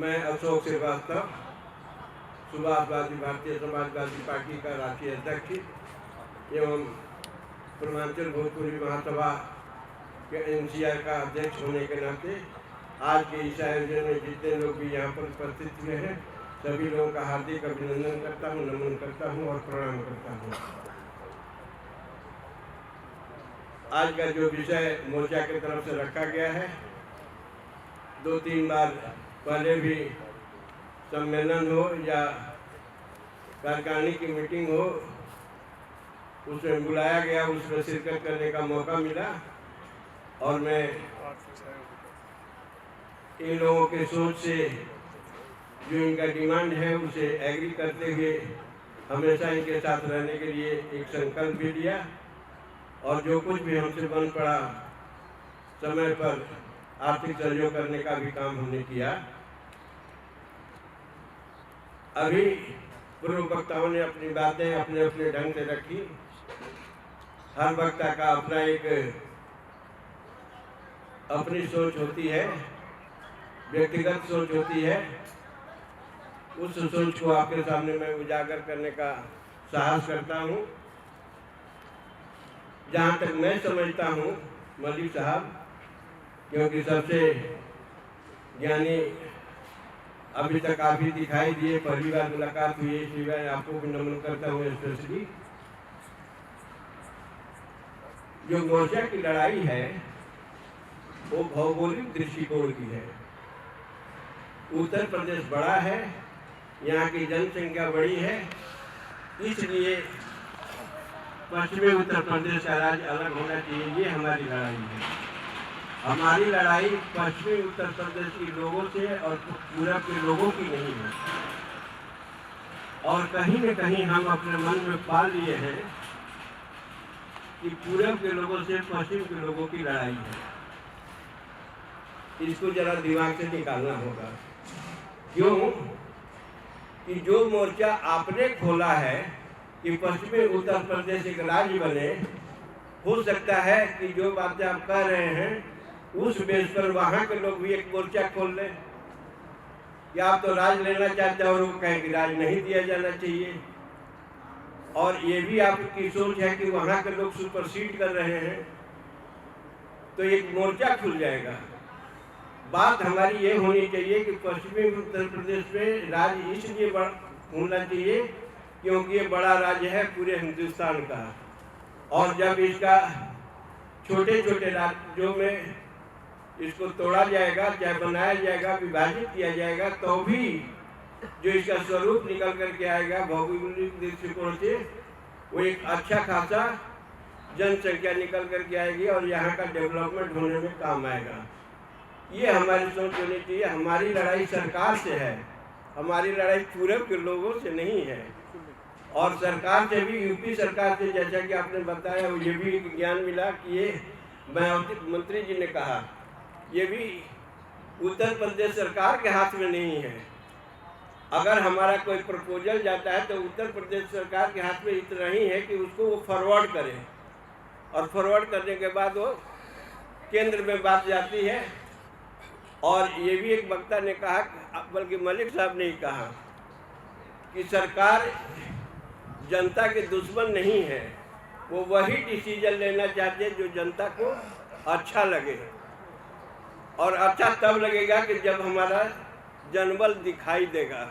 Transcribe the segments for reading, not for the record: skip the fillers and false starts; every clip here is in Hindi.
मैं अशोक श्रीवास्तव, सुभाषवादी भारतीय समाजवादी पार्टी का राष्ट्रीय अध्यक्ष एवं पूर्वांचल भोजपुरी महासभा के NCR का अध्यक्ष होने के नाते आज के इस आयोजन में जितने लोग भी यहाँ पर उपस्थित हुए हैं, सभी लोगों का हार्दिक अभिनंदन करता हूँ, नमन करता हूँ और प्रणाम करता हूँ। आज का जो विषय मोर्चा की तरफ से रखा गया है, 2-3 बार पहले भी सम्मेलन हो या कार्यकारिणी की मीटिंग हो, उसमें बुलाया गया, उसमें शिरकत करने का मौका मिला और मैं इन लोगों के सोच से जो इनका डिमांड है उसे एग्री करते हुए हमेशा इनके साथ रहने के लिए एक संकल्प भी लिया और जो कुछ भी हमसे बन पड़ा समय पर आर्थिक सहयोग करने का भी काम हमने किया। अभी पूर्व वक्ताओं ने अपनी बातें अपने अपने ढंग से रखी। हर वक्ता का अपना एक अपनी सोच होती है, व्यक्तिगत सोच होती है। उस सोच को आपके सामने मैं उजागर करने का साहस करता हूँ। जहाँ तक मैं समझता हूँ मलिक साहब, क्योंकि सबसे ज्ञानी अभी तक आप ही दिखाई दिए, पहली बार मुलाकात हुई, इसलिए मैं आपको भी नमन करता हूँ स्पेशली। जो मोर्चा की लड़ाई है वो भौगोलिक दृष्टिकोण की है। उत्तर प्रदेश बड़ा है, यहाँ की जनसंख्या बड़ी है, इसलिए पश्चिमी उत्तर प्रदेश का राज्य अलग होना चाहिए, ये हमारी लड़ाई है। हमारी लड़ाई पश्चिमी उत्तर प्रदेश के लोगों से और पूरब के लोगों की नहीं है। और कहीं न कहीं हम अपने मन में पाल लिए हैं कि पूरब के लोगों से पश्चिम के लोगों की लड़ाई है। इसको जरा दिमाग से निकालना होगा। क्यों कि जो मोर्चा आपने खोला है कि पश्चिमी उत्तर प्रदेश एक राज्य बने, हो सकता है कि जो बातें आप कह रहे हैं उस बेस पर वहाँ के लोग भी एक मोर्चा खोल लें कि आप तो राज लेना चाहते हैं और वो कहें कि राज नहीं दिया जाना चाहिए। और ये भी आपकी सोच है कि वहाँ के लोग सुपरसीड कर रहे हैं, तो एक मोर्चा खुल जाएगा। बात हमारी ये होनी चाहिए कि पश्चिमी उत्तर प्रदेश में राज्य इसलिए होना चाहिए क्योंकि ये बड़ा राज्य है पूरे हिंदुस्तान का। और जब इसका छोटे छोटे राज्यों में इसको तोड़ा जाएगा, चाहे बनाया जाएगा, विभाजित किया जाएगा, तो भी जो इसका स्वरूप निकल करके आएगा भौगोलिक दृष्टिकोण से, वो एक अच्छा खासा जनसंख्या निकल करके आएगी और यहाँ का डेवलपमेंट होने में काम आएगा। ये हमारी सोच होनी चाहिए। हमारी लड़ाई सरकार से है, हमारी लड़ाई पूरब के लोगों से नहीं है। और सरकार से भी, यूपी सरकार से, जैसा कि आपने बताया, ये भी ज्ञान मिला कि ये मंत्री जी ने कहा, ये भी उत्तर प्रदेश सरकार के हाथ में नहीं है। अगर हमारा कोई प्रपोजल जाता है तो उत्तर प्रदेश सरकार के हाथ में इतना ही है कि उसको वो फॉरवर्ड करे और फॉरवर्ड करने के बाद वो केंद्र में बात जाती है। और ये भी एक वक्ता ने कहा, बल्कि मलिक साहब ने ही कहा कि सरकार जनता के दुश्मन नहीं है, वो वही डिसीजन लेना चाहते हैं जो जनता को अच्छा लगे। और अच्छा तब लगेगा कि जब हमारा जनबल दिखाई देगा।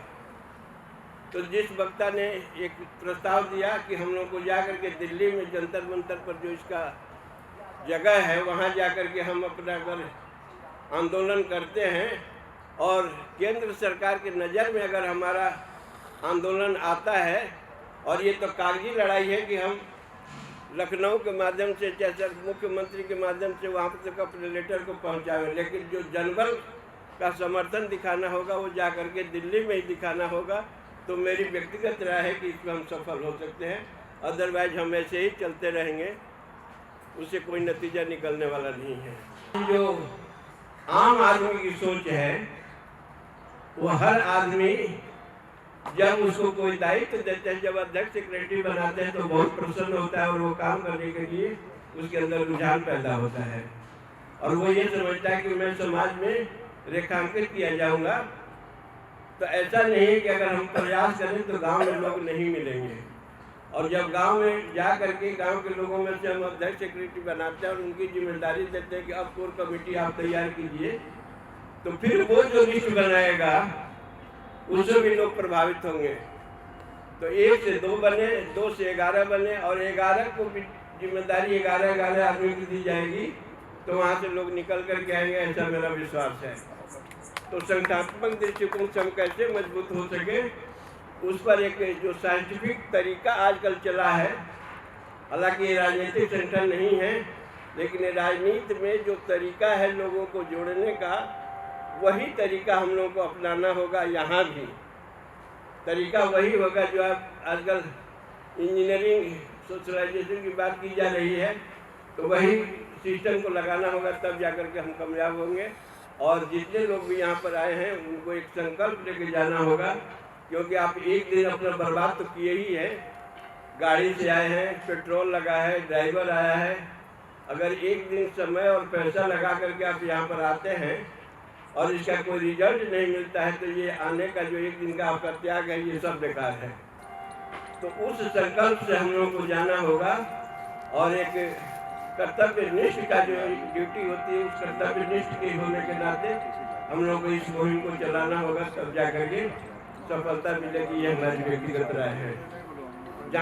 तो जिस वक्ता ने एक प्रस्ताव दिया कि हम लोग को जाकर के दिल्ली में जंतर मंतर पर जो इसका जगह है वहाँ जाकर के हम अपना अगर आंदोलन करते हैं और केंद्र सरकार की नज़र में अगर हमारा आंदोलन आता है, और ये तो कागजी लड़ाई है कि हम लखनऊ के माध्यम से, जैसे मुख्यमंत्री के माध्यम से वहाँ तक अपने लेटर को पहुँचाएं, लेकिन जो जनबल का समर्थन दिखाना होगा वो जा करके दिल्ली में ही दिखाना होगा। तो मेरी व्यक्तिगत राय है कि इसमें हम सफल हो सकते हैं, अदरवाइज हम ऐसे ही चलते रहेंगे, उससे कोई नतीजा निकलने वाला नहीं है। जो आम आदमी की सोच है वो हर आदमी जब उसको कोई दायित्व देते हैं, जब अध्यक्ष सेक्रेटरी बनाते हैं तो बहुत प्रसन्न होता है और वो काम करने के लिए उसके अंदर रुझान पैदा होता है और वो ये समझता है कि मैं समाज में रेखांकित किया जाऊंगा तो ऐसा नहीं है कि अगर हम प्रयास करें तो गांव में लोग नहीं मिलेंगे। और जब गांव में जा करके गांव के लोगों में से हम अध्यक्ष सेक्रेटरी बनाते हैं और उनकी जिम्मेदारी देते हैं कि अब कोर कमेटी आप तैयार कीजिए, तो फिर वो जो लिस्ट बनाएगा उससे भी लोग प्रभावित होंगे। तो 1 से 2 बने, 2 से 11 बने, और 11 को भी जिम्मेदारी 11 आदमी की दी जाएगी, तो वहाँ से लोग निकल कर के आएंगे, ऐसा मेरा विश्वास है। तो संगठनात्मक दृष्टिकोण से हम कैसे मजबूत हो सके, उस पर एक जो साइंटिफिक तरीका आजकल चला है, हालांकि ये राजनीतिक संगठन नहीं है, लेकिन राजनीति में जो तरीका है लोगों को जोड़ने का, वही तरीका हम लोगों को अपनाना होगा। यहाँ भी तरीका वही होगा जो आप आजकल इंजीनियरिंग सोशलाइजेशन की बात की जा रही है, तो वही सिस्टम को लगाना होगा, तब जाकर के हम कामयाब होंगे। और जितने लोग भी यहाँ पर आए हैं उनको एक संकल्प लेके जाना होगा, क्योंकि आप एक दिन अपना बर्बाद तो किए ही है। गाड़ी से आए हैं, पेट्रोल लगा है, ड्राइवर आया है, अगर एक दिन समय और पैसा लगा करके आप यहाँ पर आते हैं और इसका कोई रिजल्ट नहीं मिलता है, तो ये आने का जो एक दिन का आपका त्याग है, ये सब बेकार है। तो उस संकल्प से हम लोगों को जाना होगा, और एक कर्तव्य निष्ठ का जो ड्यूटी होती है, उस कर्तव्य निष्ठ के होने के नाते हम लोगों को इस मुहिम को चलाना होगा, तब जाकर के सफलता मिलेगी। ये हमारी व्यक्तिगत राय है।